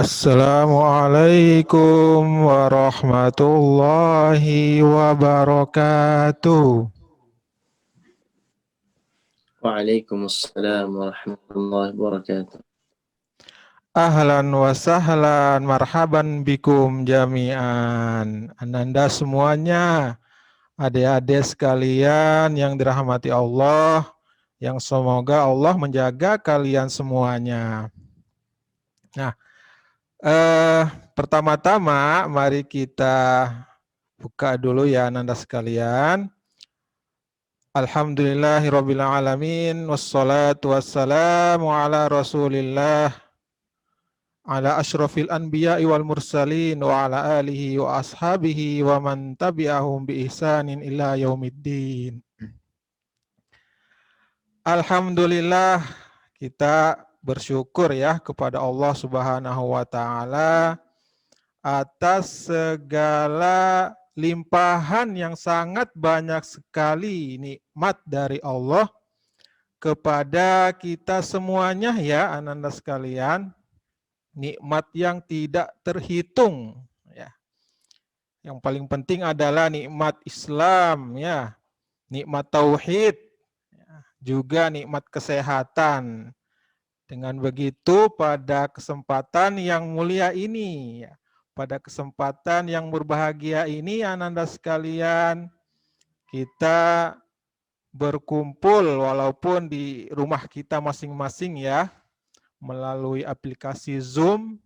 Assalamualaikum warahmatullahi wabarakatuh. Waalaikumsalam warahmatullahi wabarakatuh. Ahlan wa sahlan, marhaban bikum jami'an. Ananda semuanya, adik-adik sekalian yang dirahmati Allah, yang semoga Allah menjaga kalian semuanya. Nah, pertama-tama mari kita buka dulu ya Ananda sekalian. Alhamdulillahirabbil alamin wassalatu wassalamu ala Rasulillah ala asyrafil anbiya'i wal mursalin wa ala alihi wa ashabihi wa man tabi'ahum bi ihsanin ila yaumiddin. Alhamdulillah, kita bersyukur ya kepada Allah Subhanahu wa taala atas segala limpahan yang sangat banyak sekali nikmat dari Allah kepada kita semuanya ya Ananda sekalian, nikmat yang tidak terhitung ya. Yang paling penting adalah nikmat Islam ya, nikmat tauhid, ya, juga nikmat kesehatan. Dengan begitu pada kesempatan yang mulia ini ya, pada kesempatan yang berbahagia ini Ananda sekalian, kita berkumpul walaupun di rumah kita masing-masing ya, melalui aplikasi Zoom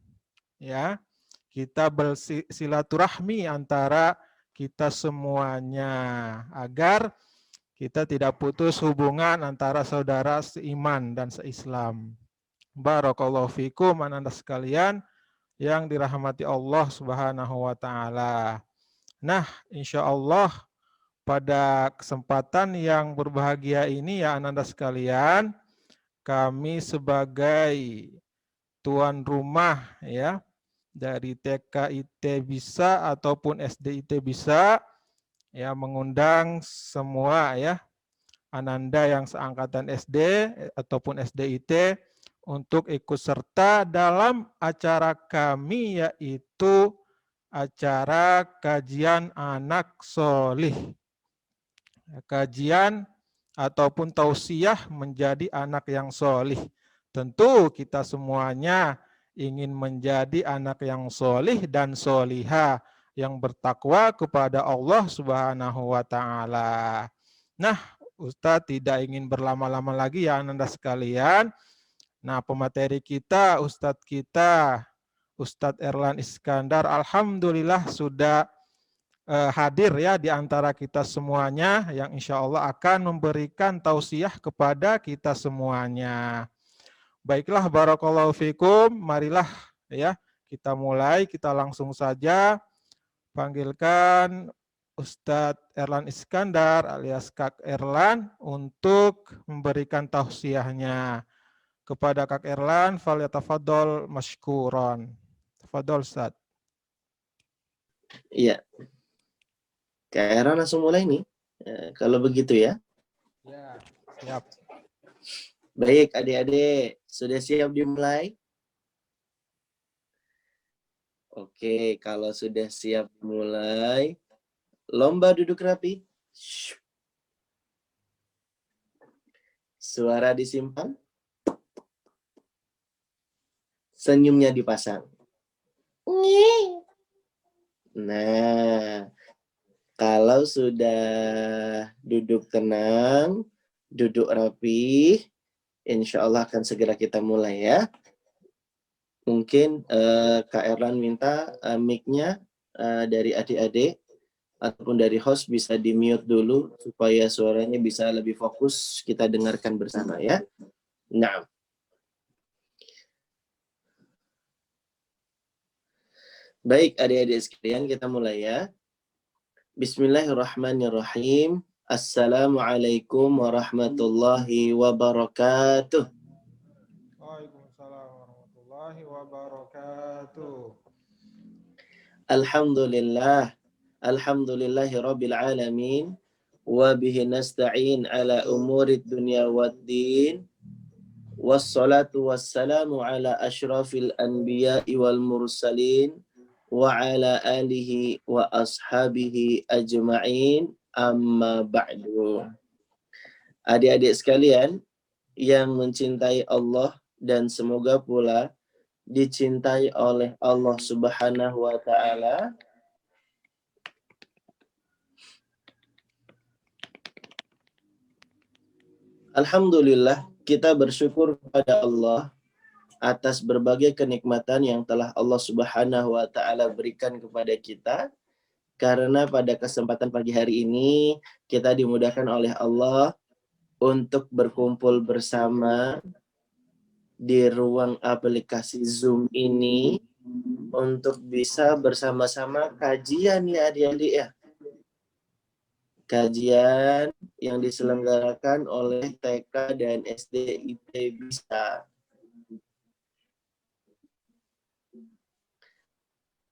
ya. Kita bersilaturahmi antara kita semuanya agar kita tidak putus hubungan antara saudara seiman dan seislam. Barakallahu fikum ananda sekalian yang dirahmati Allah Subhanahu wa taala. Nah, insya Allah pada kesempatan yang berbahagia ini ya ananda sekalian, kami sebagai tuan rumah ya dari TKIT bisa ataupun SDIT bisa ya mengundang semua ya ananda yang seangkatan SD ataupun SDIT untuk ikut serta dalam acara kami yaitu acara kajian anak solih. Kajian ataupun tausiah menjadi anak yang solih. Tentu kita semuanya ingin menjadi anak yang solih dan soliha yang bertakwa kepada Allah Subhanahu wa taala. Nah, Ustadz tidak ingin berlama-lama lagi ya Anda sekalian. Nah, pemateri kita, Ustadz Erlan Iskandar, alhamdulillah sudah hadir ya di antara kita semuanya yang insya Allah akan memberikan tausiah kepada kita semuanya. Baiklah, barakallahu fikum, marilah ya kita mulai, kita langsung saja panggilkan Ustadz Erlan Iskandar alias Kak Erlan untuk memberikan tausiahnya. Kepada Kak Erlan, falyatafaddal masykuron. Tafadhol Ustadz. Iya, Kak Era langsung mulai nih. Kalau begitu ya. Ya, siap. Baik, adik-adik, sudah siap dimulai? Oke, kalau sudah siap mulai, lomba duduk rapi. Suara disimpan. Senyumnya dipasang. Nah, kalau sudah duduk tenang, duduk rapi, insya Allah akan segera kita mulai ya. Mungkin Kak Erlan minta mic-nya dari adik-adik ataupun dari host bisa di-mute dulu supaya suaranya bisa lebih fokus kita dengarkan bersama ya. Nah. Baik adik-adik sekalian, kita mulai ya. Bismillahirrahmanirrahim. Assalamualaikum warahmatullahi wabarakatuh. Waalaikumsalam warahmatullahi wabarakatuh. Alhamdulillah. Alhamdulillahi rabbil alamin. Wa bihi nasta'in ala umurid dunya waddin. Wassalatu wassalamu ala asyrafil anbiya'i wal mursalin wa ala alihi wa ashabihi ajma'in, amma ba'du. Adik-adik sekalian yang mencintai Allah dan semoga pula dicintai oleh Allah Subhanahu wa taala. Alhamdulillah, kita bersyukur kepada Allah atas berbagai kenikmatan yang telah Allah Subhanahu wa taala berikan kepada kita, karena pada kesempatan pagi hari ini kita dimudahkan oleh Allah untuk berkumpul bersama di ruang aplikasi Zoom ini untuk bisa bersama-sama kajian ya adik-adik ya. Kajian yang diselenggarakan oleh TK dan SD IT Bisa.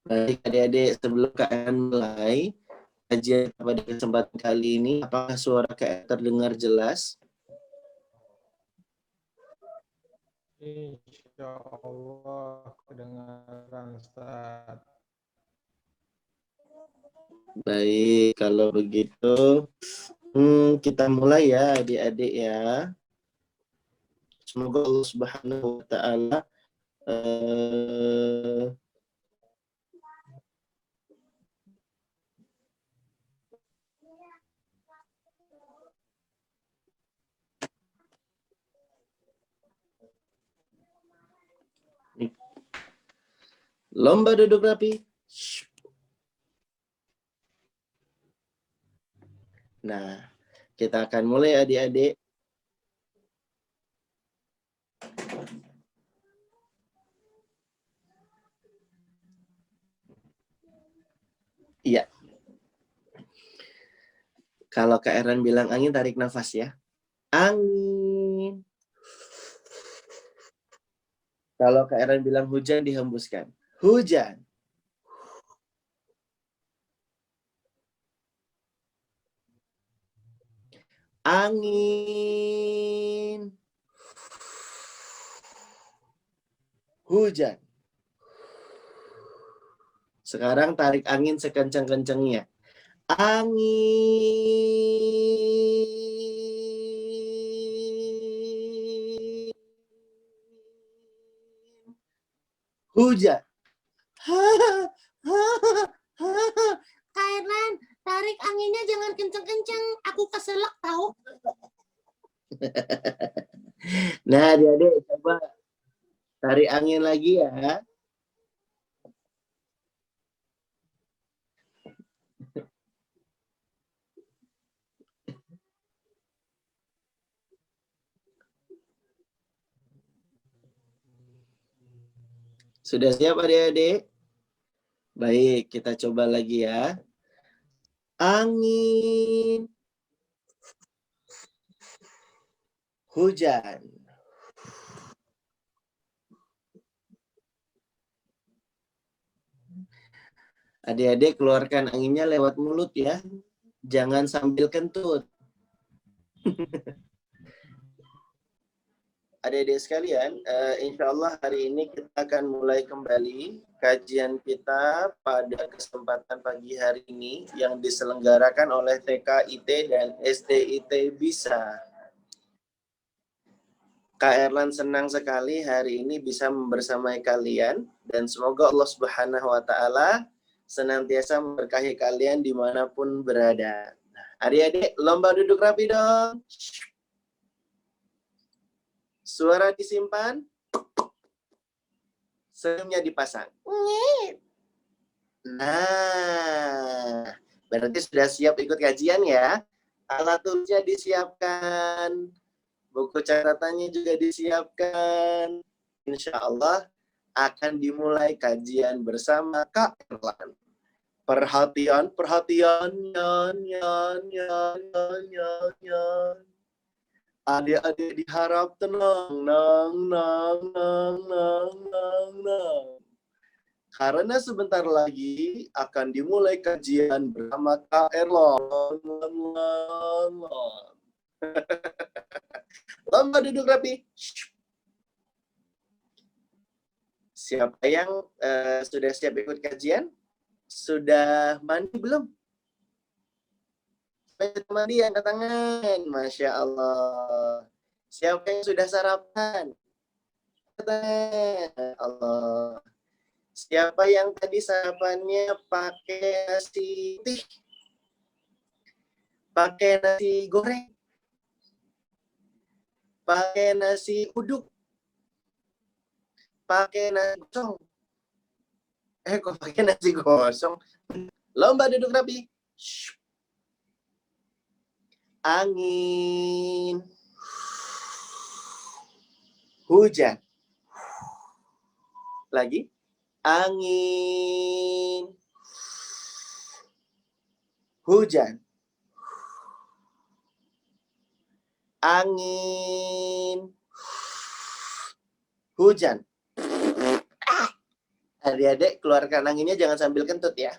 Baik adik-adik, sebelum kalian mulai kajian pada kesempatan kali ini, apakah suara kalian terdengar jelas? Insya Allah kedengaran Ustaz. Baik, kalau begitu kita mulai ya adik-adik ya. Semoga Allah Subhanahu wa taala lomba duduk rapi. Nah, kita akan mulai adik-adik. Iya. Kalau Kak Eran bilang angin, tarik nafas ya. Angin. Kalau Kak Eran bilang hujan, dihembuskan. Hujan. Angin. Hujan. Sekarang tarik angin sekencang-kencangnya. Angin. Hujan. Kak Erlan, tarik anginnya jangan kenceng-kenceng. Aku keselak tahu. Nah, adik-adik coba tarik angin lagi ya. Sudah siap adik-adik? Baik, kita coba lagi ya. Angin. Hujan. Adik-adik keluarkan anginnya lewat mulut ya. Jangan sambil kentut. Adik-adik sekalian, insya Allah hari ini kita akan mulai kembali kajian kita pada kesempatan pagi hari ini yang diselenggarakan oleh TK IT dan SD IT Bisa. Kak Erlan senang sekali hari ini bisa membersamai kalian dan semoga Allah Subhanahu wa taala senantiasa memberkahi kalian dimanapun berada. Adik-adik, lomba duduk rapi dong. Suara disimpan, senyumnya dipasang. Nah, berarti sudah siap ikut kajian ya. Alat tulisnya disiapkan, buku catatannya juga disiapkan. Insya Allah akan dimulai kajian bersama Kak Erlan. Perhatian, perhatian, nyan, nyan, nyan, nyan, nyan, nyan. Adik-adik diharap tenang, nang, nang, nang, nang, nang, nang. Karena sebentar lagi akan dimulai kajian bersama Kak Erlan. Lomba duduk rapi. Siapa yang sudah siap ikut kajian? Sudah mandi belum? Sudah mandi, angkat tangan. Masya Allah. Siapa yang sudah sarapan? Angkat tangan. Allah. Siapa yang tadi sarapannya pakai nasi putih? Pakai nasi goreng? Pakai nasi uduk? Pakai nasi gosong? Kok pakai nasi gosong? Lomba duduk rapi. Shh. Angin. Hujan. Lagi. Angin. Hujan. Angin. Hujan. Adik-adik, keluarkan anginnya jangan sambil kentut ya.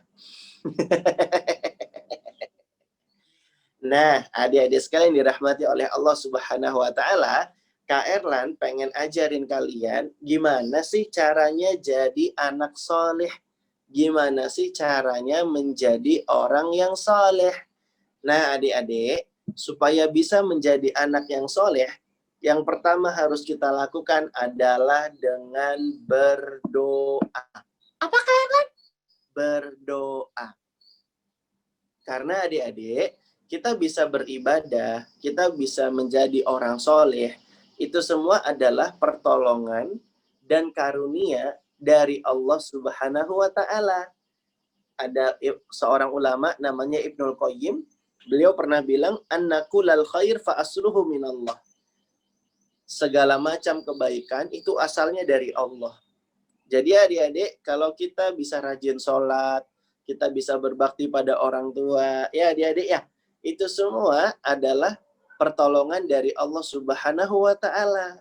Nah, adik-adik sekalian dirahmati oleh Allah Subhanahu wa taala, Kak Erlan pengen ajarin kalian gimana sih caranya jadi anak soleh. Gimana sih caranya menjadi orang yang soleh. Nah, adik-adik, supaya bisa menjadi anak yang soleh, yang pertama harus kita lakukan adalah dengan berdoa. Apa Kak? Berdoa. Karena adik-adik, kita bisa beribadah, kita bisa menjadi orang soleh, itu semua adalah pertolongan dan karunia dari Allah Subhanahu wa taala. Ada seorang ulama namanya Ibnul Qayyim, beliau pernah bilang, "Annakul khair fa asluhu minallah." Segala macam kebaikan itu asalnya dari Allah. Jadi adik-adik, kalau kita bisa rajin sholat, kita bisa berbakti pada orang tua, ya adik-adik ya, itu semua adalah pertolongan dari Allah Subhanahu wa taala.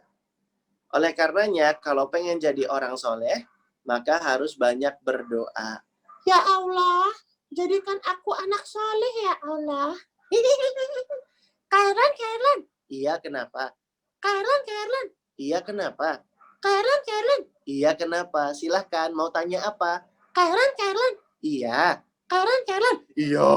Oleh karenanya, kalau pengen jadi orang soleh, maka harus banyak berdoa. Ya Allah, jadikan aku anak soleh ya Allah. Kairan. Iya, kenapa? Kairan. Iya, kenapa? Kairan. Iya, kenapa? Silahkan, mau tanya apa? Kairan. Iya. Kairan. Iya.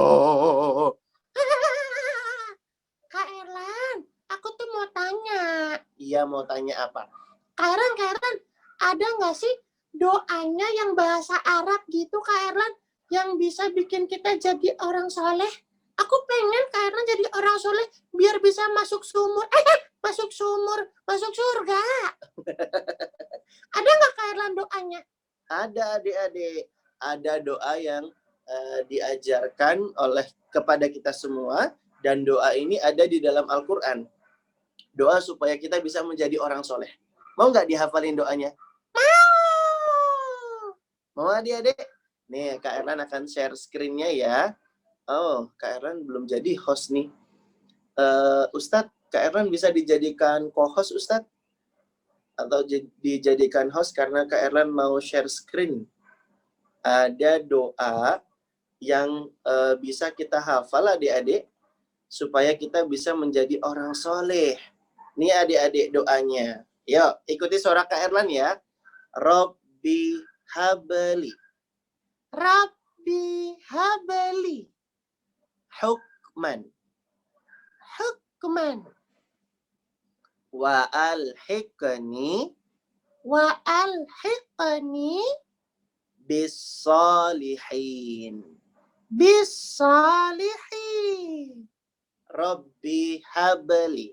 Kak Erlan, aku tuh mau tanya. Iya, mau tanya apa? Kairan, ada nggak sih doanya yang bahasa Arab gitu, Kak Erlan, yang bisa bikin kita jadi orang soleh? Aku pengen Kak Erlan jadi orang soleh biar bisa masuk sumur. Masuk surga. Ada nggak Kak Erlan doanya? Ada adik-adik. Ada doa yang diajarkan kepada kita semua, dan doa ini ada di dalam Al-Quran. Doa supaya kita bisa menjadi orang soleh. Mau nggak dihafalin doanya? Mau adik-adik? Nih, Kak Erlan akan share screen-nya ya. Oh, Kak Erlan belum jadi host nih. Ustadz, Kak Erlan bisa dijadikan co-host, Ustadz? Atau dijadikan host karena Kak Erlan mau share screen. Ada doa yang bisa kita hafal adik-adik supaya kita bisa menjadi orang soleh. Ini adik-adik doanya. Yuk, ikuti suara Kak Erlan ya. Rabbi habli. Rabbi habli. Hukman. Wa alhiqni. Bis-salihin. Rabbi habli.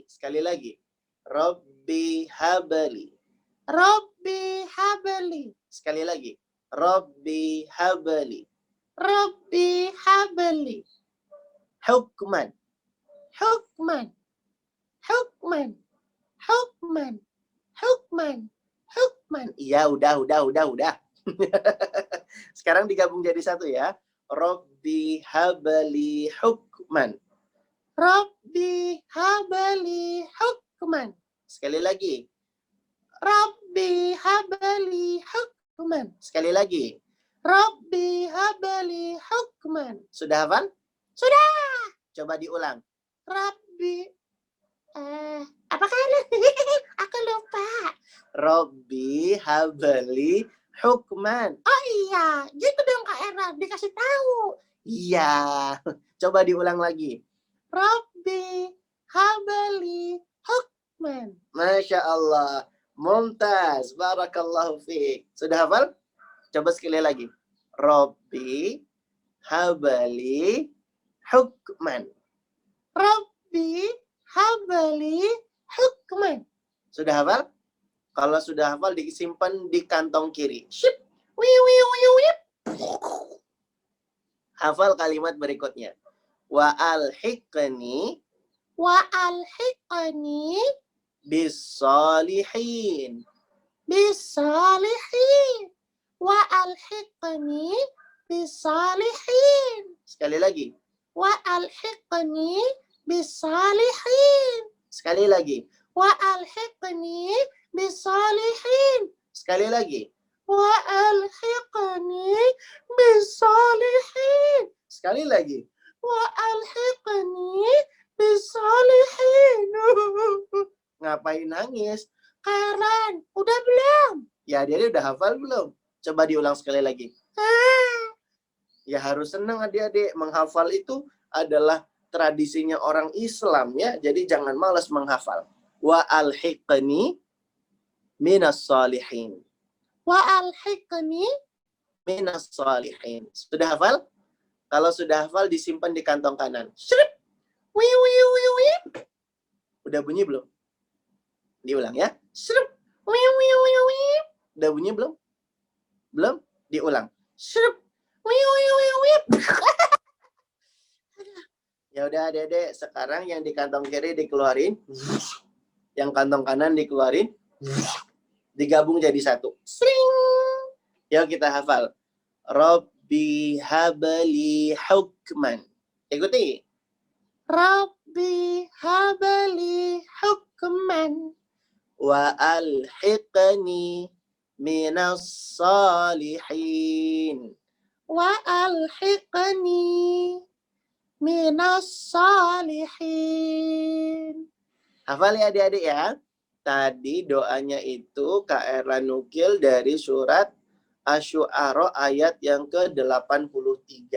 Sekali lagi. Rabbi habli. Sekali lagi. Rabbi habli. Hukman. Iya, udah. Sekarang digabung jadi satu ya. Rabbi habli hukman. Sekali lagi. Rabbi habli hukman. Sekali lagi. Rabbi habli hukman. Sudah hafal? Sudah. Coba diulang. Rabbi apa kan? Aku lupa. Rabbi habli hukman. Oh iya, gitu dong Kak Era, dikasih tahu. Iya, coba diulang lagi. Rabbi habli hukman. Masya Allah, mumtaz, barakallahu fiik. Sudah hafal? Coba sekali lagi. Rabbi habli hukman. Rabbi habli hukman. Sudah hafal? Kalau sudah hafal, disimpan di kantong kiri. Ship. Hafal kalimat berikutnya. Wa alhiqni bis-salihin. Bis-salihin. Wa alhiqni bis-salihin. Sekali lagi. Wa alhiqni bis-salihin. Sekali lagi. Wa alhiqni bis-salihin. Sekali lagi. Wa alhiqni bis-salihin. Sekali lagi. Wa alhiqni bis-salihin. Ngapain nangis? Karen, udah belum? Ya, dia udah hafal belum? Coba diulang sekali lagi. Ya harus senang adik-adik. Menghafal itu adalah tradisinya orang Islam ya. Jadi jangan malas menghafal. Wa alhiqni minas salihin. Wa alhiqni minas salihin. Sudah hafal? Kalau sudah hafal disimpan di kantong kanan. Shrip. Udah bunyi belum? Diulang ya. Shrip. Udah bunyi belum? Belum? Diulang. Shrip. Ya udah adik-adik, sekarang yang di kantong kiri dikeluarin, yang kantong kanan dikeluarin, digabung jadi satu. Sring. Yuk kita hafal. Rabbi habli hukman. Ikuti. Rabbi habli hukman. Wa alhiqni minas salihin. Wa alhiqni minas salihin. Hafal ya adik-adik ya. Tadi doanya itu Kak Erla nukil dari surat Asy-Syu'ara ayat yang ke-83.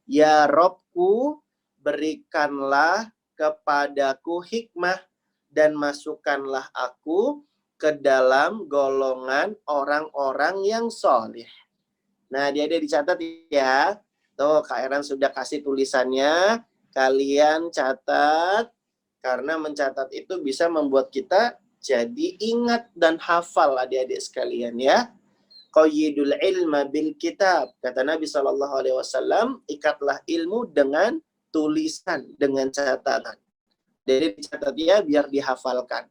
Ya Robku, berikanlah kepadaku hikmah dan masukkanlah aku ke dalam golongan orang-orang yang soleh. Nah, dia dicatat ya. Tuh, Kak Eran sudah kasih tulisannya. Kalian catat. Karena mencatat itu bisa membuat kita jadi ingat dan hafal adik-adik sekalian ya. Qayyidul ilma bil kitab. Kata Nabi SAW, ikatlah ilmu dengan tulisan, dengan catatan. Jadi dicatat ya biar dihafalkan.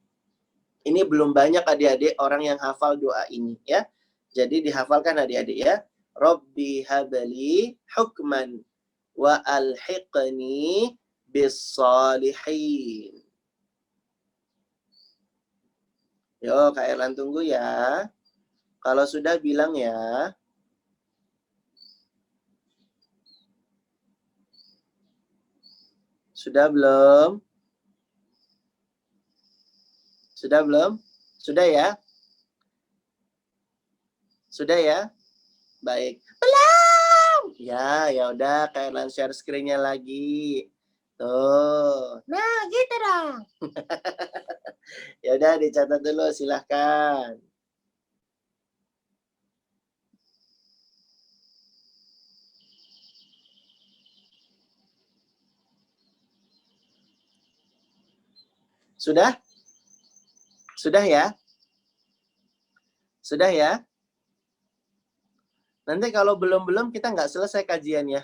Ini belum banyak adik-adik orang yang hafal doa ini ya. Jadi dihafalkan adik-adik ya. Rabbi habli hukman wa alhiqni bis-salihin. Yo, Kak Erlan tunggu ya. Kalau sudah bilang ya. Sudah belum? Sudah belum? Sudah ya? Sudah ya? Baik. Belum. Ya udah Kak Erlan share screen-nya lagi. Tuh. Nah, gitu dong. Ya udah dicatat dulu silahkan. Sudah? Sudah ya? Sudah ya? Nanti kalau belum kita nggak selesai kajiannya.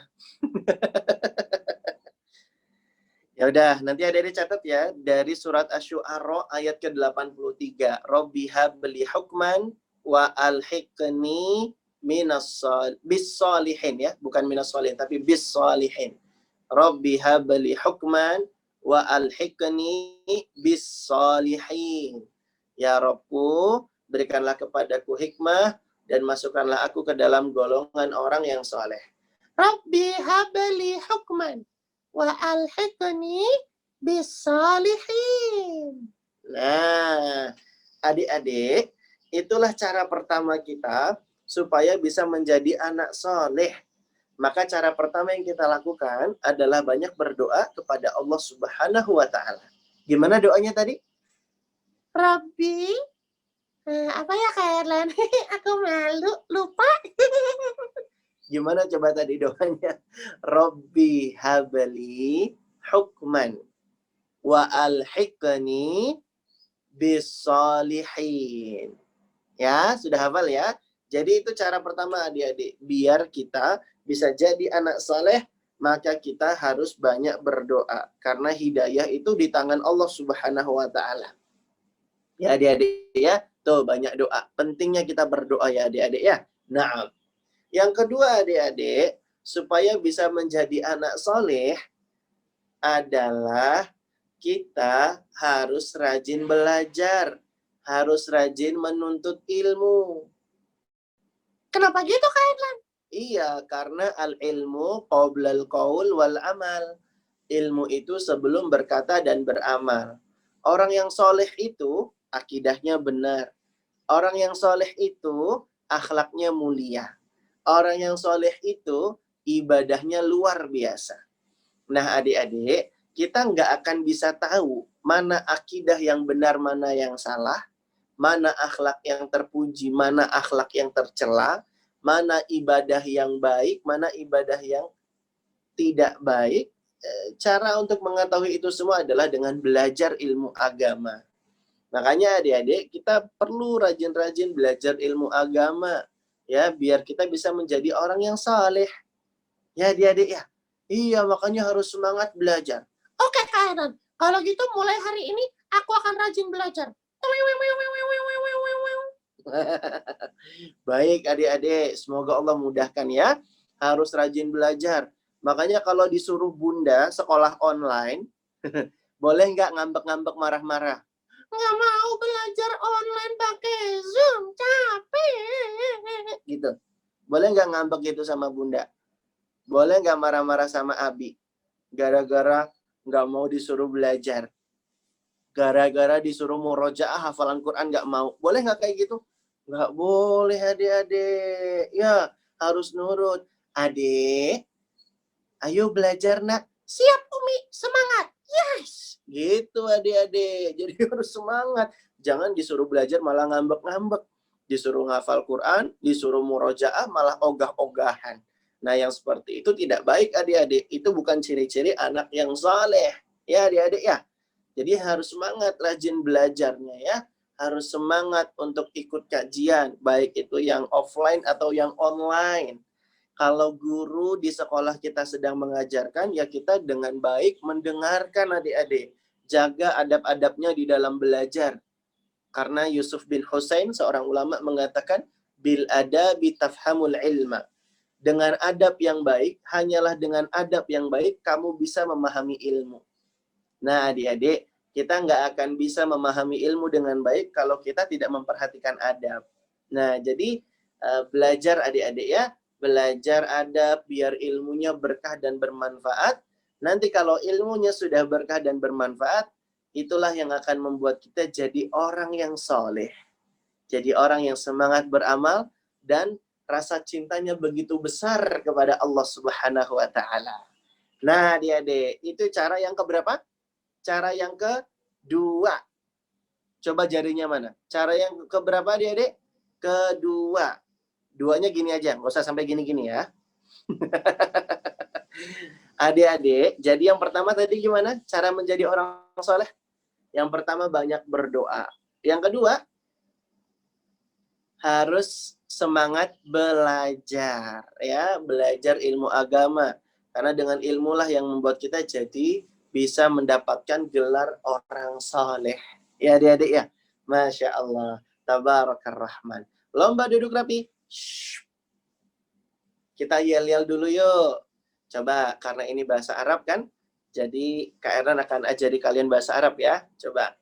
Ya udah, nanti ada dicatat ya dari surat Asy-Syu'ara ayat ke-83. Rabbi habli hukman wa alhiqni bis-shalihin ya, bukan minas shalihin tapi bis-shalihin. Rabbi habli hukman wa alhiqni bis-shalihin. Ya Rabbku, berikanlah kepadaku hikmah dan masukkanlah aku ke dalam golongan orang yang soleh. Rabbi habli hukman wa alhiqni bis-salihin. Nah, adik-adik, itulah cara pertama kita supaya bisa menjadi anak soleh. Maka cara pertama yang kita lakukan adalah banyak berdoa kepada Allah Subhanahu wa Ta'ala. Gimana doanya tadi? Rabbi, apa ya Kak Erlan? Aku malu, lupa. Gimana coba tadi doanya? Rabbi habli hukman wa alhiqni bisolihin. Ya, sudah hafal ya? Jadi itu cara pertama adik-adik. Biar kita bisa jadi anak saleh, maka kita harus banyak berdoa. Karena hidayah itu di tangan Allah Subhanahu wa Ta'ala. Ya adik-adik ya. Tuh banyak doa. Pentingnya kita berdoa ya adik-adik ya. Nah, yang kedua adik-adik, supaya bisa menjadi anak soleh adalah kita harus rajin belajar. Harus rajin menuntut ilmu. Kenapa gitu Kak Edlan? Iya, karena al-ilmu qoblal qaul wal amal. Ilmu itu sebelum berkata dan beramal. Orang yang soleh itu akidahnya benar. Orang yang soleh itu akhlaknya mulia. Orang yang soleh itu ibadahnya luar biasa. Nah adik-adik, kita nggak akan bisa tahu mana akidah yang benar, mana yang salah, mana akhlak yang terpuji, mana akhlak yang tercela, mana ibadah yang baik, mana ibadah yang tidak baik. Cara untuk mengetahui itu semua adalah dengan belajar ilmu agama. Makanya adik-adik, kita perlu rajin-rajin belajar ilmu agama, ya, biar kita bisa menjadi orang yang saleh. Ya adik-adik ya. Iya, makanya harus semangat belajar. Oke, Kak Edan. Kalau gitu mulai hari ini aku akan rajin belajar. Baik adik-adik, semoga Allah mudahkan ya. Harus rajin belajar. Makanya kalau disuruh bunda sekolah online, boleh nggak ngambek-ngambek marah-marah? Nggak mau belajar online pakai Zoom, capek. Gitu. Boleh nggak ngambek gitu sama bunda? Boleh nggak marah-marah sama Abi? Gara-gara nggak mau disuruh belajar. Gara-gara disuruh murojaah hafalan Quran nggak mau. Boleh nggak kayak gitu? Nggak boleh adik-adik. Ya, harus nurut. Adik, ayo belajar nak. Siap Umi, semangat. Yes. Gitu adik-adik. Jadi harus semangat. Jangan disuruh belajar malah ngambek-ngambek. Disuruh ngafal Quran, disuruh murojaah malah ogah-ogahan. Nah yang seperti itu tidak baik adik-adik. Itu bukan ciri-ciri anak yang saleh. Ya adik-adik ya. Jadi harus semangat rajin belajarnya ya. Harus semangat untuk ikut kajian. Baik itu yang offline atau yang online. Kalau guru di sekolah kita sedang mengajarkan, ya kita dengan baik mendengarkan adik-adik. Jaga adab-adabnya di dalam belajar. Karena Yusuf bin Husain, seorang ulama mengatakan, bil adabi tafhamul ilma. Dengan adab yang baik, hanyalah dengan adab yang baik, kamu bisa memahami ilmu. Nah adik-adik, kita nggak akan bisa memahami ilmu dengan baik kalau kita tidak memperhatikan adab. Nah jadi belajar adik-adik ya, belajar adab biar ilmunya berkah dan bermanfaat. Nanti kalau ilmunya sudah berkah dan bermanfaat, itulah yang akan membuat kita jadi orang yang soleh. Jadi orang yang semangat beramal dan rasa cintanya begitu besar kepada Allah Subhanahu wa Ta'ala. Nah, adik-adik, itu cara yang keberapa? Cara yang kedua. Coba jarinya mana? Cara yang keberapa adik-adik? Kedua. Duanya gini aja, nggak usah sampai gini-gini ya. Adik-adik, jadi yang pertama tadi gimana? Cara menjadi orang soleh? Yang pertama banyak berdoa. Yang kedua, harus semangat belajar. Ya, belajar ilmu agama. Karena dengan ilmulah yang membuat kita jadi bisa mendapatkan gelar orang soleh. Ya adik-adik ya. Masya Allah. Tabarakar Rahman. Lomba duduk rapi. Shhh. Kita yel-yel dulu yuk. Coba, karena ini bahasa Arab kan. Jadi Kak Ernan akan ajari kalian bahasa Arab ya. Coba.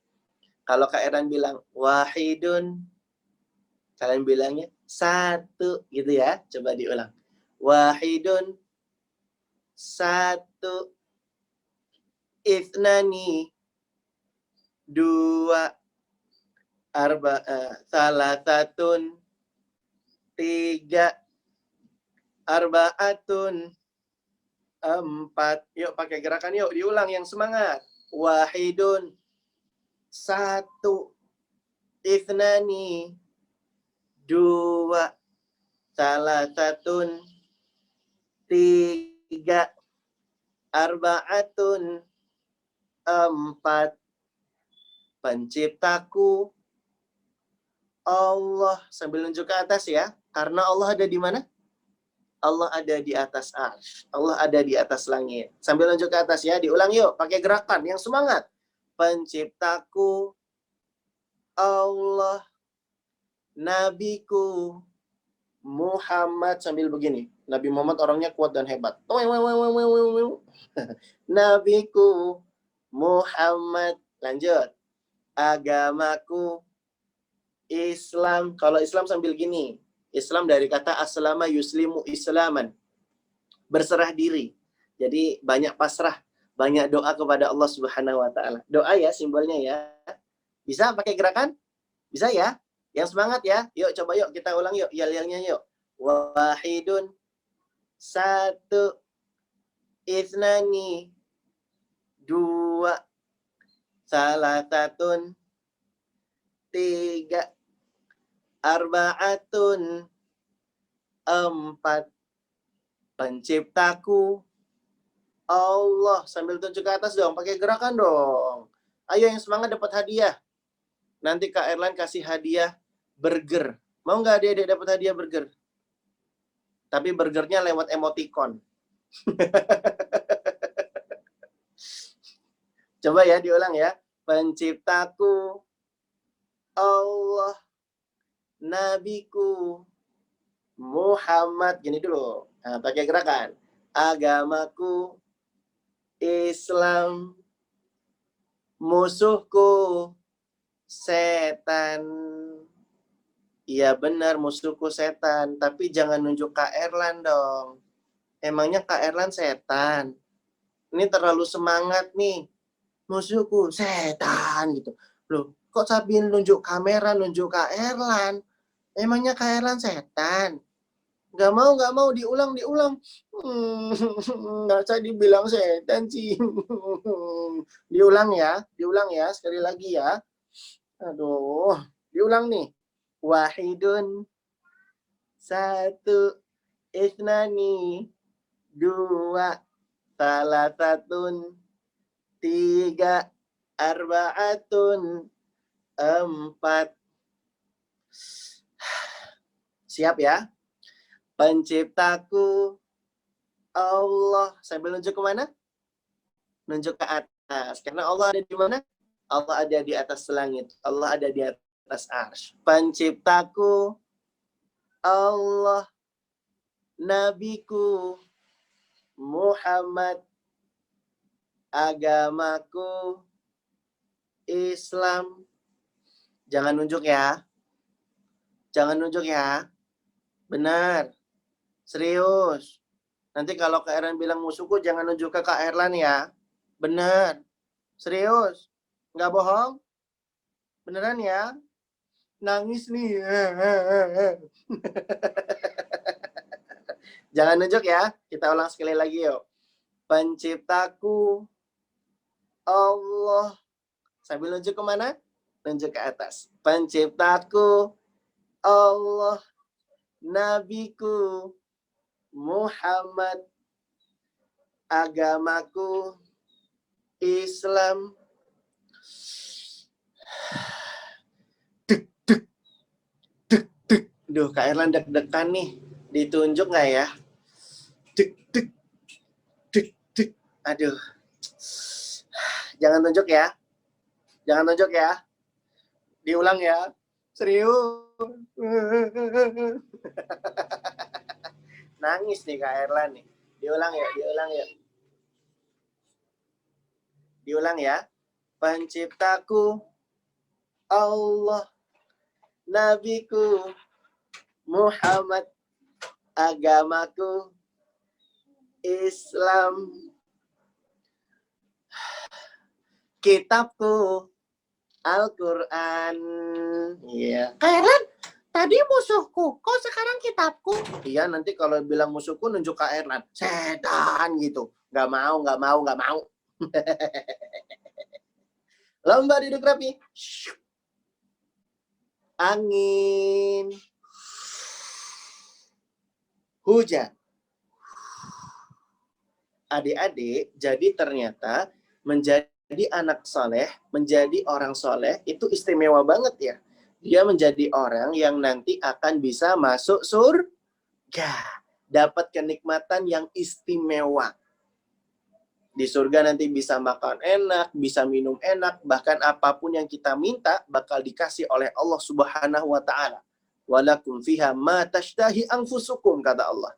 Kalau Kak Ernan bilang, wahidun. Kalian bilangnya, satu. Gitu ya. Coba diulang. Wahidun. Satu. Ithnani. Dua. Salasatun, 3. Arba'atun, 4. Yuk pakai gerakan yuk, diulang yang semangat. Wahidun, 1. Ithnani, 2. Salasatun, 3. Arba'atun, 4. Penciptaku Allah, sambil nunjuk ke atas ya. Karena Allah ada di mana? Allah ada di atas arsy. Allah ada di atas langit. Sambil nunjuk ke atas ya, diulang yuk, pakai gerakan yang semangat. Penciptaku Allah, nabiku Muhammad, sambil begini. Nabi Muhammad orangnya kuat dan hebat. Nabiku Muhammad. Lanjut. Agamaku Islam. Kalau Islam sambil gini. Islam dari kata aslama yuslimu islaman. Berserah diri. Jadi banyak pasrah, banyak doa kepada Allah Subhanahu wa taala. Doa ya simbolnya ya. Bisa pakai gerakan? Bisa ya? Yang semangat ya. Yuk coba yuk kita ulang yuk yel-yelnya yuk. Wahidun, 1. Ithnani, 2. Salasatun, 3. Arba'atun, 4. Penciptaku Allah. Sambil tunjuk ke atas dong, pakai gerakan dong. Ayo yang semangat dapat hadiah. Nanti Kak Erlan kasih hadiah burger. Mau nggak adik-adik dapat hadiah burger? Tapi burgernya lewat emoticon. Coba ya diulang ya. Penciptaku Allah, nabiku Muhammad. Gini dulu. Nah, pakai gerakan. Agamaku Islam, musuhku setan. Iya benar, musuhku setan. Tapi jangan nunjuk Kak Erlan dong. Emangnya Kak Erlan setan? Ini terlalu semangat nih. Musuhku setan gitu. Loh, kok sambil nunjuk kamera, nunjuk Kak Erlan? Emangnya Kak Erlan setan? Nggak mau, diulang. Nggak usah dibilang setan sih. Diulang ya, sekali lagi ya. Aduh, diulang nih. Wahidun, 1. Ithnani, 2. Salasatun, 3. Arba'atun, 4. Siap ya? Penciptaku Allah. Sambil nunjuk kemana? Nunjuk ke atas. Karena Allah ada di mana? Allah ada di atas langit. Allah ada di atas arsy. Penciptaku Allah, nabiku Muhammad, agamaku Islam. Jangan nunjuk ya. Jangan nunjuk ya. Benar. Serius. Nanti kalau Kak Erlan bilang musuhku, jangan nunjuk ke Kak Erlan ya. Benar. Serius. Nggak bohong. Beneran ya. Nangis nih. Jangan nunjuk ya. Kita ulang sekali lagi yuk. Penciptaku Allah. Sambil nunjuk kemana? Nunjuk ke atas. Penciptaku Allah, nabiku Muhammad, agamaku Islam. Duh, Kak Erlan deg-degan nih. Ditunjuk nggak ya? Deg. Aduh. Jangan tunjuk ya. Diulang ya. Serius. Nangis nih Kak Erlan nih. Diulang ya. Diulang ya. Penciptaku Allah, nabiku Muhammad, agamaku Islam. Kitabku Al-Quran. Iya. Kak Erlan, tadi musuhku, kok sekarang kitabku? Iya, nanti kalau bilang musuhku nunjuk Kak Erlan. Setan gitu. Nggak mau, nggak mau, nggak mau. Lomba duduk rapi. Angin. Hujan. Adik-adik, jadi ternyata menjadi anak soleh, menjadi orang soleh, itu istimewa banget ya. Dia menjadi orang yang nanti akan bisa masuk surga. Dapat kenikmatan yang istimewa. Di surga nanti bisa makan enak, bisa minum enak, bahkan apapun yang kita minta bakal dikasih oleh Allah Subhanahu wa taala. Walakum fiha ma tashtahi anfusukum, kata Allah.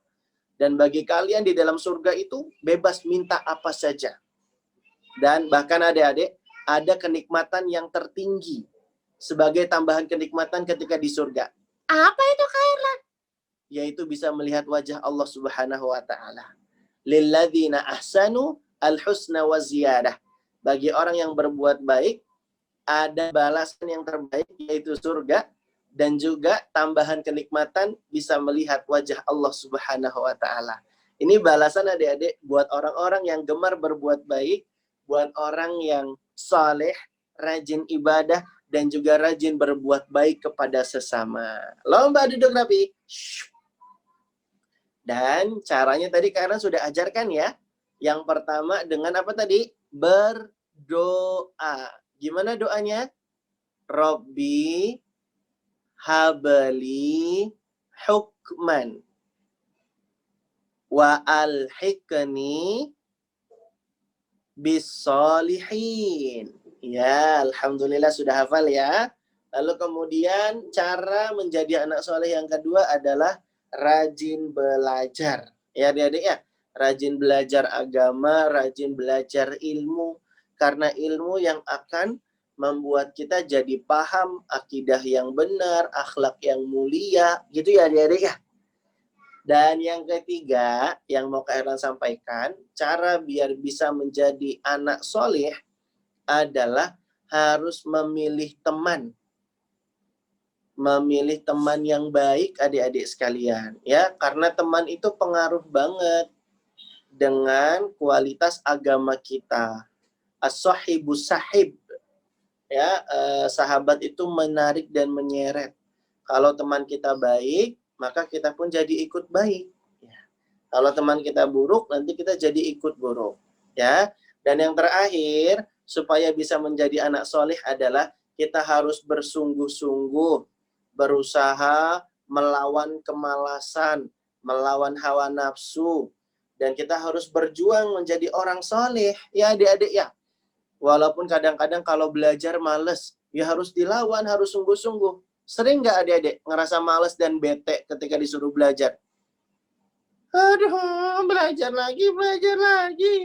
Dan bagi kalian di dalam surga itu bebas minta apa saja. Dan bahkan adik-adik, ada kenikmatan yang tertinggi sebagai tambahan kenikmatan ketika di surga. Apa itu, Kak Erlan? Yaitu bisa melihat wajah Allah Subhanahu wa taala. Lilladzina ahsanu al-husna wa ziyadah. Bagi orang yang berbuat baik, ada balasan yang terbaik yaitu surga. Dan juga tambahan kenikmatan bisa melihat wajah Allah Subhanahu wa taala. Ini balasan adik-adik buat orang-orang yang gemar berbuat baik, buat orang yang saleh, rajin ibadah, dan juga rajin berbuat baik kepada sesama. Lomba duduk rapi. Dan caranya tadi Karen sudah ajarkan ya. Yang pertama dengan apa tadi? Berdoa. Gimana doanya? Robbi habali hukman wa alhiqni bisolihin. Ya, alhamdulillah sudah hafal ya. Lalu kemudian cara menjadi anak soleh yang kedua adalah rajin belajar. Ya adik-adik ya, rajin belajar agama, rajin belajar ilmu. Karena ilmu yang akan membuat kita jadi paham akidah yang benar, akhlak yang mulia, gitu ya adik-adik ya. Dan yang ketiga, yang mau Kak Erlan sampaikan, cara biar bisa menjadi anak soleh adalah harus memilih teman. Memilih teman yang baik adik-adik sekalian. Ya, karena teman itu pengaruh banget dengan kualitas agama kita. As-sahibus sahib. Ya, sahabat itu menarik dan menyeret. Kalau teman kita baik, maka kita pun jadi ikut baik. Ya. Kalau teman kita buruk, nanti kita jadi ikut buruk. Ya. Dan yang terakhir, supaya bisa menjadi anak soleh adalah kita harus bersungguh-sungguh, berusaha melawan kemalasan, melawan hawa nafsu, dan kita harus berjuang menjadi orang soleh. Ya adik-adik ya. Walaupun kadang-kadang kalau belajar males, ya harus dilawan, harus sungguh-sungguh. Sering nggak adik-adik ngerasa males dan bete ketika disuruh belajar? Aduh, belajar lagi, belajar lagi.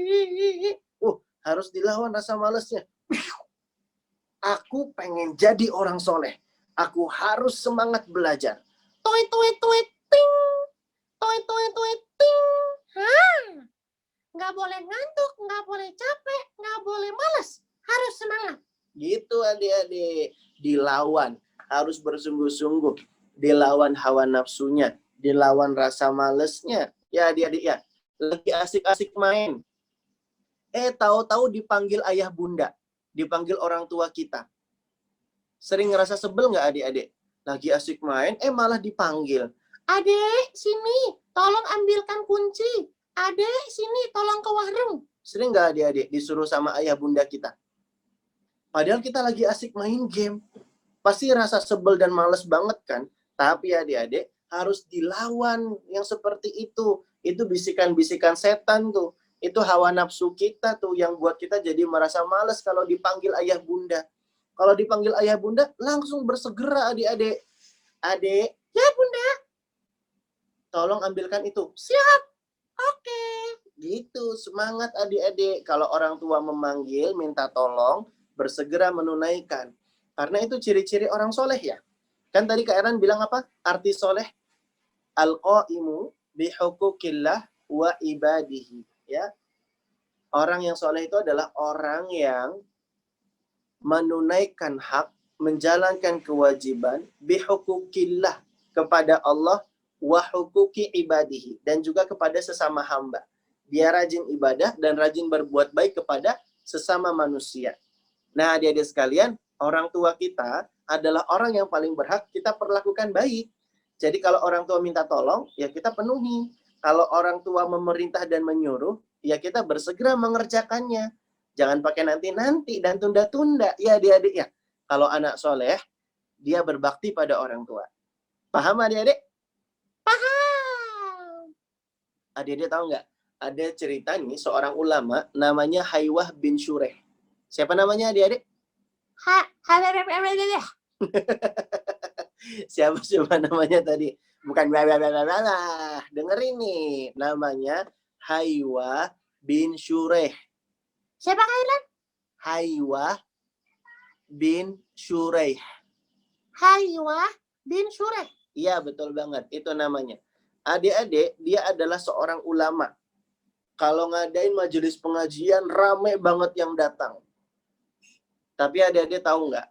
Harus dilawan rasa malesnya. Aku pengen jadi orang soleh. Aku harus semangat belajar. Toit, toit, toit, ting. Toit, toit, toit, ting. Nggak boleh ngantuk, nggak boleh capek, nggak boleh malas. Harus semangat. Gitu adik-adik. Dilawan. Harus bersungguh-sungguh. Dilawan hawa nafsunya. Dilawan rasa malesnya. Ya adik-adik ya. Lagi asik-asik main. Tahu-tahu dipanggil ayah bunda. Dipanggil orang tua kita. Sering ngerasa sebel nggak adik-adik? Lagi asik main, malah dipanggil. Adek, sini. Tolong ambilkan kunci. Adek, sini, tolong ke warung. Sering nggak adik-adik disuruh sama ayah bunda kita? Padahal kita lagi asik main game. Pasti rasa sebel dan males banget kan? Tapi adik-adik harus dilawan yang seperti itu. Itu bisikan-bisikan setan tuh. Itu hawa nafsu kita tuh yang buat kita jadi merasa males kalau dipanggil ayah bunda. Kalau dipanggil ayah bunda, langsung bersegera adik-adik. Adik, ya bunda. Tolong ambilkan itu. Siap. Oke, gitu. Semangat adik-adik. Kalau orang tua memanggil, minta tolong, bersegera menunaikan. Karena itu ciri-ciri orang soleh ya. Kan tadi Kak Eran bilang apa? Arti soleh. Al-qa'imu bihukukillah wa ibadihi. Ya. Orang yang soleh itu adalah orang yang menunaikan hak, menjalankan kewajiban bihukukillah, kepada Allah, wa hukuki ibadihi, dan juga kepada sesama hamba. Dia rajin ibadah dan rajin berbuat baik kepada sesama manusia. Nah, adik-adik sekalian, orang tua kita adalah orang yang paling berhak kita perlakukan baik. Jadi kalau orang tua minta tolong, ya kita penuhi. Kalau orang tua memerintah dan menyuruh, ya kita bersegera mengerjakannya. Jangan pakai nanti-nanti dan tunda-tunda. Ya adik-adik ya. Kalau anak soleh, dia berbakti pada orang tua. Paham adik-adik? Paham. Adik-adik tahu nggak? Ada cerita nih, seorang ulama namanya Haywah bin Shureh. Siapa namanya adik-adik? Siapa namanya tadi? Bukan blablabla. Dengerin nih, namanya Haywah bin Shureh. Siapa kalian? Haywah bin Shureh. Haywah bin Shureh. Iya, betul banget. Itu namanya. Adik-adik, dia adalah seorang ulama. Kalau ngadain majelis pengajian, rame banget yang datang. Tapi adik-adik tahu nggak?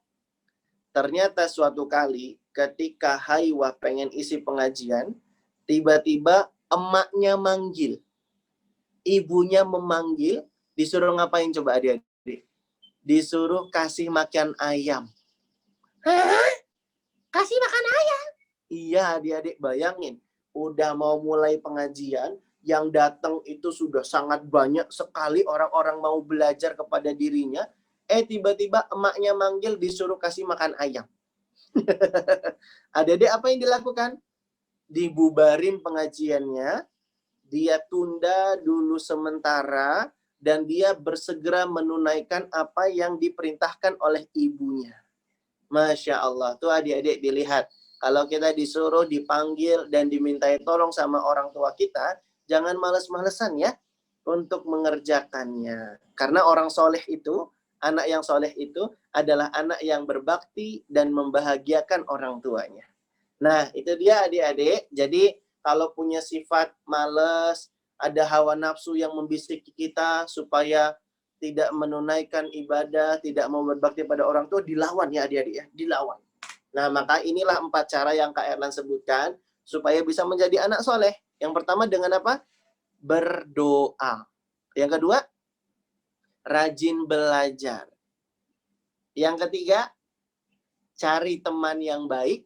Ternyata suatu kali ketika Haywah pengen isi pengajian, tiba-tiba emaknya manggil. Ibunya memanggil, disuruh ngapain coba adik-adik? Disuruh kasih makan ayam. Hah? Kasih makan ayam? Iya adik-adik, bayangin. Udah mau mulai pengajian, yang datang itu sudah sangat banyak sekali orang-orang mau belajar kepada dirinya. Tiba-tiba emaknya manggil, disuruh kasih makan ayam. Adik-adik apa yang dilakukan? Dibubarin pengajiannya, dia tunda dulu sementara, dan dia bersegera menunaikan apa yang diperintahkan oleh ibunya. Masya Allah. Tuh adik-adik dilihat. Kalau kita disuruh, dipanggil, dan dimintai tolong sama orang tua kita, jangan males-malesan ya untuk mengerjakannya. Karena orang soleh itu, anak yang soleh itu adalah anak yang berbakti dan membahagiakan orang tuanya. Nah, itu dia adik-adik. Jadi, kalau punya sifat males, ada hawa nafsu yang membisiki kita supaya tidak menunaikan ibadah, tidak mau berbakti pada orang tua, dilawan ya adik-adik ya, dilawan. Nah, maka inilah 4 cara yang Kak Erlan sebutkan supaya bisa menjadi anak soleh. Yang pertama dengan apa? Berdoa. Yang kedua, rajin belajar. Yang ketiga, cari teman yang baik.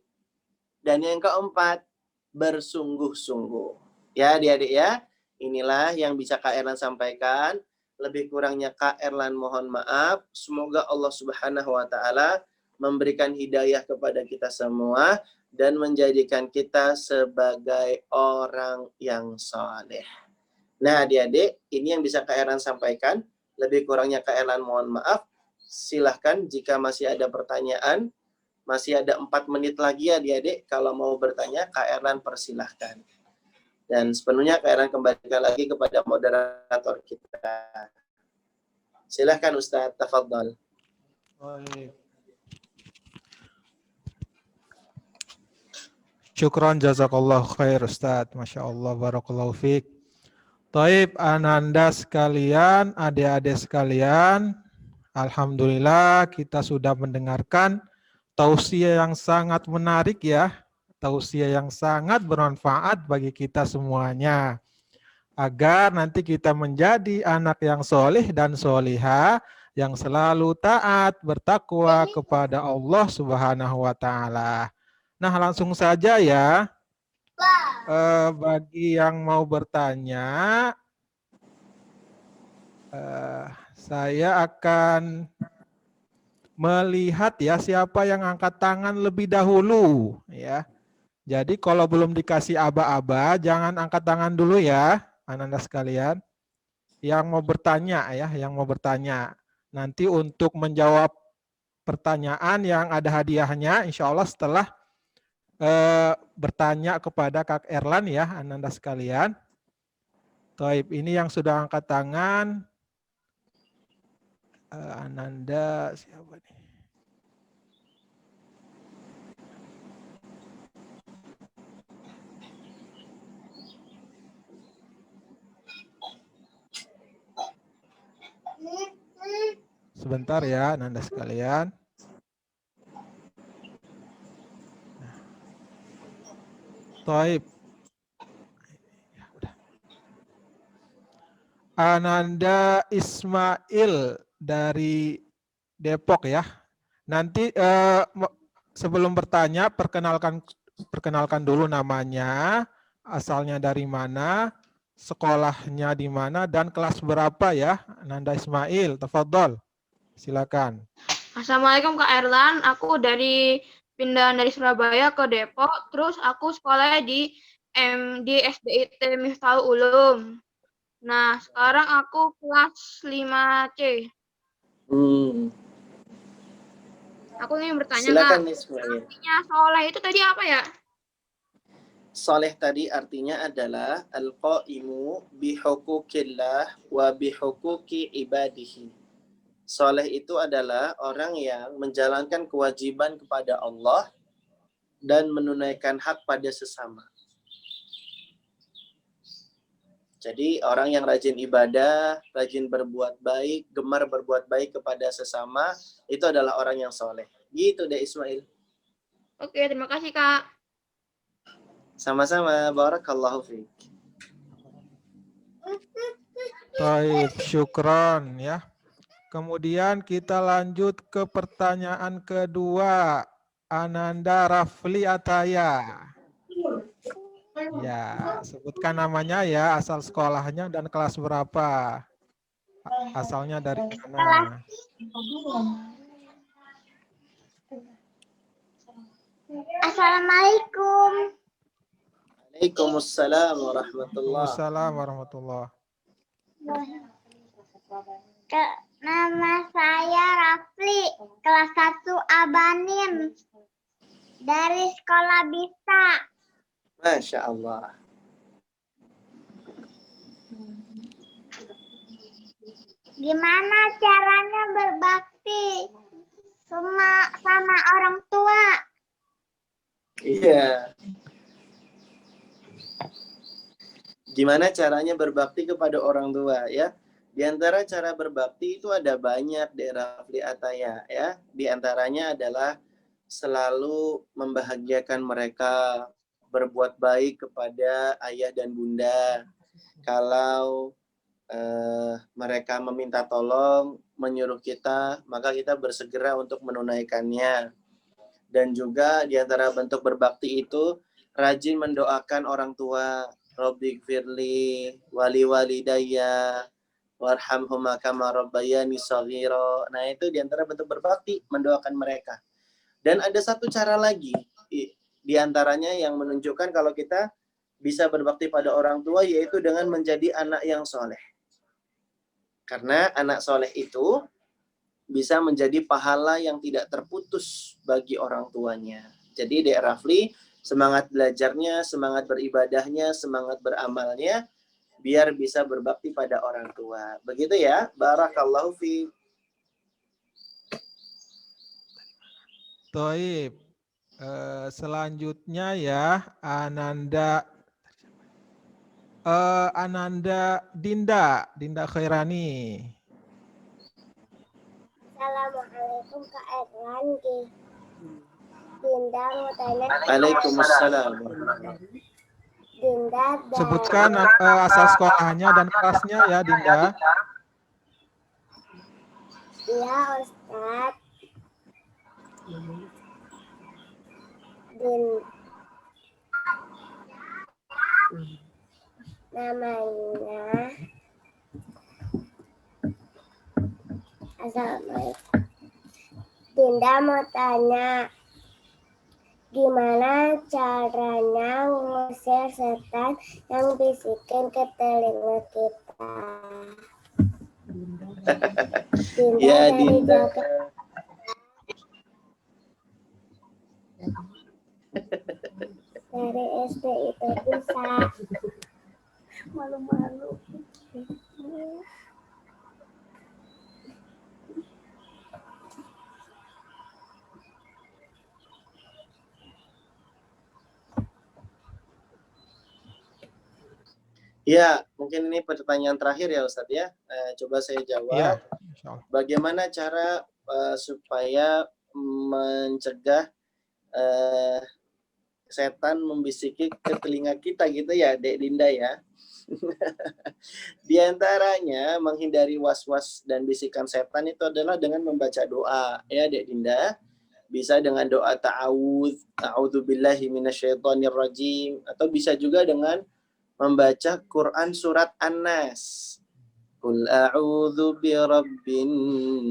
Dan yang keempat, bersungguh-sungguh. Ya adik-adik ya, inilah yang bisa Kak Erlan sampaikan. Lebih kurangnya Kak Erlan mohon maaf. Semoga Allah Subhanahu wa Ta'ala memberikan hidayah kepada kita semua dan menjadikan kita sebagai orang yang saleh. Nah, adik-adik, ini yang bisa Kak Erlan sampaikan. Lebih kurangnya Kak Erlan mohon maaf. Silahkan jika masih ada pertanyaan. Masih ada 4 menit lagi ya adik-adik. Kalau mau bertanya, Kak Erlan persilahkan. Dan sepenuhnya Kak Erlan kembalikan lagi kepada moderator kita. Silahkan Ustadz, tafadhol. Syukron jazakallah khair Ustadz. Masya Allah, barakallahu fiik. Taib ananda sekalian, adik-adik sekalian. Alhamdulillah kita sudah mendengarkan tausiah yang sangat menarik ya. Tausiah yang sangat bermanfaat bagi kita semuanya. Agar nanti kita menjadi anak yang soleh dan solihah, yang selalu taat, bertakwa kepada Allah Subhanahu wa Ta'ala. Nah, langsung saja ya, bagi yang mau bertanya, saya akan melihat ya siapa yang angkat tangan lebih dahulu ya. Jadi kalau belum dikasih aba-aba, jangan angkat tangan dulu ya, anak-anak sekalian. Yang mau bertanya ya, yang mau bertanya. Nanti untuk menjawab pertanyaan yang ada hadiahnya, insya Allah setelah bertanya kepada Kak Erlan ya, Ananda sekalian. Taib, ini yang sudah angkat tangan. Ananda siapa nih? sebentar ya, Nanda sekalian. Taib. Ananda Ismail dari Depok ya. Nanti sebelum bertanya perkenalkan dulu namanya, asalnya dari mana, sekolahnya di mana, dan kelas berapa ya, Ananda Ismail. Tafadhol. Silakan. Assalamualaikum Kak Erlan, aku pindah dari Surabaya ke Depok, terus aku sekolah di SDIT Miftahul Ulum. Nah, sekarang aku kelas 5C. Aku ingin bertanya, Silakan Kak, Ismail. artinya soleh itu tadi apa ya? Soleh tadi artinya adalah al-qaimu bihukukillah wa bihukuki ibadihi. Soleh itu adalah orang yang menjalankan kewajiban kepada Allah dan menunaikan hak pada sesama. Jadi orang yang rajin ibadah, rajin berbuat baik, gemar berbuat baik kepada sesama, itu adalah orang yang soleh. Gitu deh Ismail. Oke, terima kasih Kak. Sama-sama, barakallahu fiik. Baik, syukron ya. Kemudian kita lanjut ke pertanyaan kedua. Ananda Rafli Ataya. Ya, sebutkan namanya ya, asal sekolahnya dan kelas berapa. Asalnya dari mana? Assalamualaikum. Waalaikumsalam warahmatullahi wabarakatuh. Waalaikumsalam warahmatullahi. Nama saya Rafli, kelas 1 Abanin, dari Sekolah Bisa. Masya Allah. Gimana caranya berbakti sama orang tua? Iya. Gimana caranya berbakti kepada orang tua ya? Di antara cara berbakti itu ada banyak di Rafli Ataya ya. Di antaranya adalah selalu membahagiakan mereka, berbuat baik kepada ayah dan bunda. Kalau mereka meminta tolong, menyuruh kita, maka kita bersegera untuk menunaikannya. Dan juga di antara bentuk berbakti itu rajin mendoakan orang tua, Rabbighfirli wali walidayya warhamhuma kama rabbayani shaghira. Nah, itu di antara bentuk berbakti, mendoakan mereka. Dan ada satu cara lagi di antaranya yang menunjukkan kalau kita bisa berbakti pada orang tua, yaitu dengan menjadi anak yang soleh. Karena anak soleh itu bisa menjadi pahala yang tidak terputus bagi orang tuanya. Jadi Dek Rafli, semangat belajarnya, semangat beribadahnya, semangat beramalnya, biar bisa berbakti pada orang tua. Begitu ya, barakallahu fi. Toib. Selanjutnya ya, Ananda Dinda Khairani. Assalamualaikum Kak Erlan. Dinda mau tanya. Waalaikumsalam. Dinda Sebutkan asal sekolahnya dan kelasnya ya, Dinda. Iya, Ustaz. Namanya Assalamualaikum. Dinda mau tanya, gimana caranya ngusir setan yang bisikin ke telinga kita? Dinda Ya, dari Dinda. Jakarta. Dari SD itu bisa. Malu-malu. Ya, mungkin ini pertanyaan terakhir ya Ustadz ya. Coba saya jawab. Ya, Insyaallah. bagaimana cara supaya mencegah setan membisiki ke telinga kita gitu ya, Dek Dinda ya. Di antaranya menghindari was-was dan bisikan setan itu adalah dengan membaca doa ya, Dek Dinda. Bisa dengan doa ta'awudz, a'udzubillahi minasyaitonir rajim, atau bisa juga dengan membaca Quran surat An-Nas. Qul a'udzu birabbin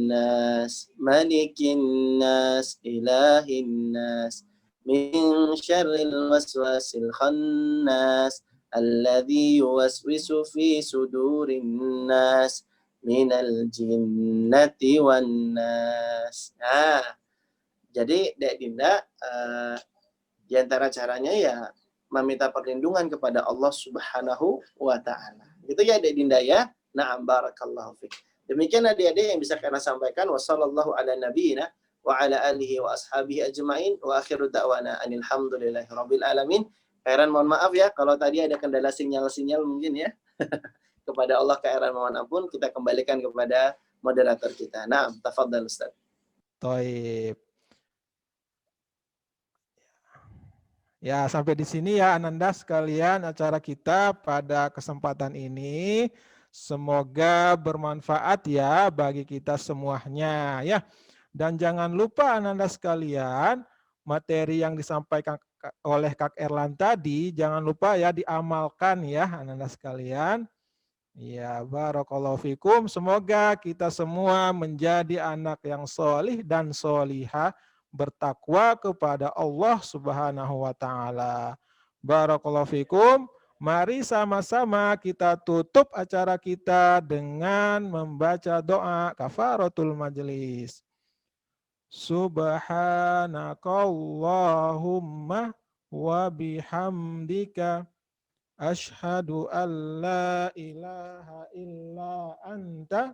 nas, malikin nas, ilahin nas, min syarril waswasil khannas, alladzi yuwaswisu fi sudurin nas, minal jinnati wan nas. Nah, jadi Dek Dinda, di antara caranya ya meminta perlindungan kepada Allah Subhanahu wa Ta'ala. Gitu ya Dek Dinda ya. Na'am, barakallahu fiik. Demikian adik-adik yang bisa saya sampaikan. Wassallallahu ala nabiyyina wa ala alihi wa ashabihi ajma'in. Wa akhiru da'wana anilhamdulillahi rabbil alamin. Khairan, mohon maaf ya kalau tadi ada kendala sinyal-sinyal mungkin ya. Kepada Allah khairan mohon ampun. Kita kembalikan kepada moderator kita. Na'am, tafadhal Ustaz. Taib. Ya, sampai di sini ya Ananda sekalian acara kita pada kesempatan ini. Semoga bermanfaat ya bagi kita semuanya ya. Dan jangan lupa Ananda sekalian, materi yang disampaikan oleh Kak Erlan tadi jangan lupa ya diamalkan ya Ananda sekalian. Ya, barakallahu fikum. Semoga kita semua menjadi anak yang solih dan solihah, bertakwa kepada Allah Subhanahu wa Ta'ala. Barakallahu fikum. Mari sama-sama kita tutup acara kita dengan membaca doa kafaratul majlis. Subhanakallahumma wa bihamdika asyhadu an la ilaha illa anta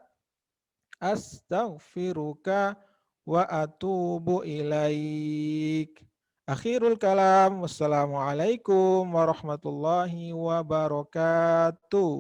astaghfiruka wa atubu ilaik. Akhirul kalam. Wassalamualaikum warahmatullahi wabarakatuh.